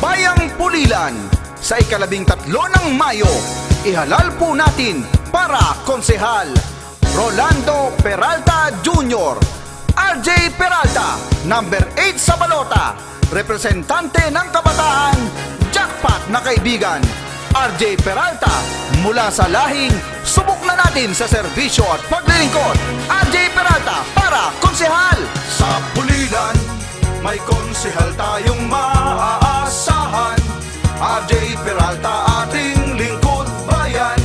Bayang Pulilan. Sa ika-13 ng Mayo, ihalal po natin para konsehal Rolando Peralta Jr., RJ Peralta, number 8 sa balota, representante ng kabataan, jackpot na kaibigan, RJ Peralta, mula sa lahing subok na natin sa serbisyo at paglilingkod, RJ Peralta para konsehal. Sa Pulilan, may konsehal tayong maaasahan, RJ Peralta ating lingkod bayan,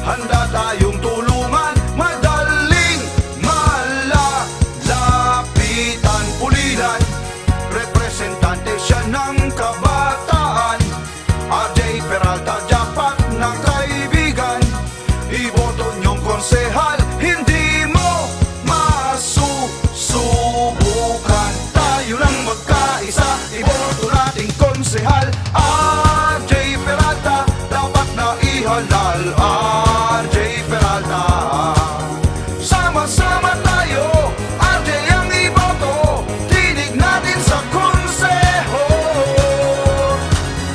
handa tayong tulungan, madaling malalapitan. Pulilan, representante siya ng kabataan, RJ Peralta, jackpot na kaibigan, iboto niyong konsehal, hindi mo masusubukan. Tayo lang magkaisa, iboto nating konsehal, RJ Peralta, dapat na ihalal, RJ Peralta. Sama-sama tayo, RJ ang iboto, tinig natin sa konseho.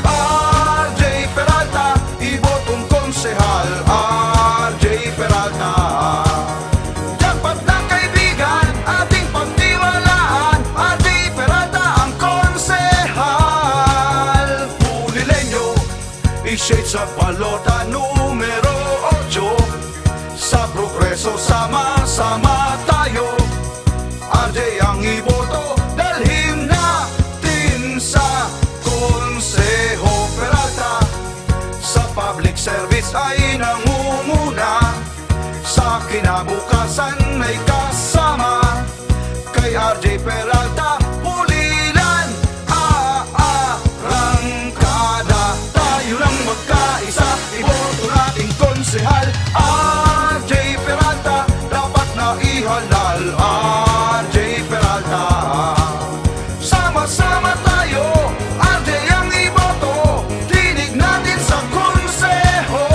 RJ Peralta, ibotong konsehal, RJ Peralta. Jackpot ng kaibigan, ating pagtiwalaan, RJ Peralta ang konsehal. Pulileño, i-shade sa balota numero 8, sa progreso sama-sama tayo, RJ ang iboto, dalhin natin sa konseho. Peralta, sa public service ay nangunguna, sa kinabukasan ay kasama, kay RJ Peralta, Pulilan, aarangkada. Tayo lang magkaisa, iboto nating konsehal, RJ Peralta, dapat na ihalal, RJ Peralta. Sama-sama tayo, RJ ang iboto, tinig natin sa konseho.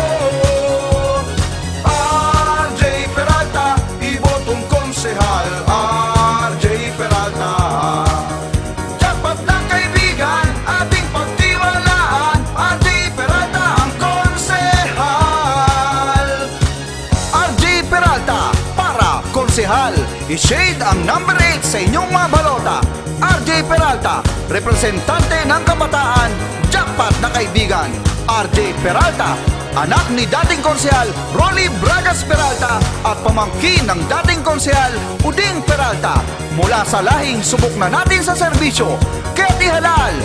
RJ Peralta, ibotong konsehal, RJ Peralta. Jackpot ng kaibigan, ating pagtiwalaan, RJ Peralta ang konsehal. RJ Peralta para konsehal, i-shade ang number 8 sa inyong mga balota, RJ Peralta, representante ng kabataan, jackpot na kaibigan, RJ Peralta, anak ni dating konsehal Rolly Bragas Peralta at pamangkin ng dating konsehal Uding Peralta, mula sa lahing subok na natin sa serbisyo. Kaya't ihalal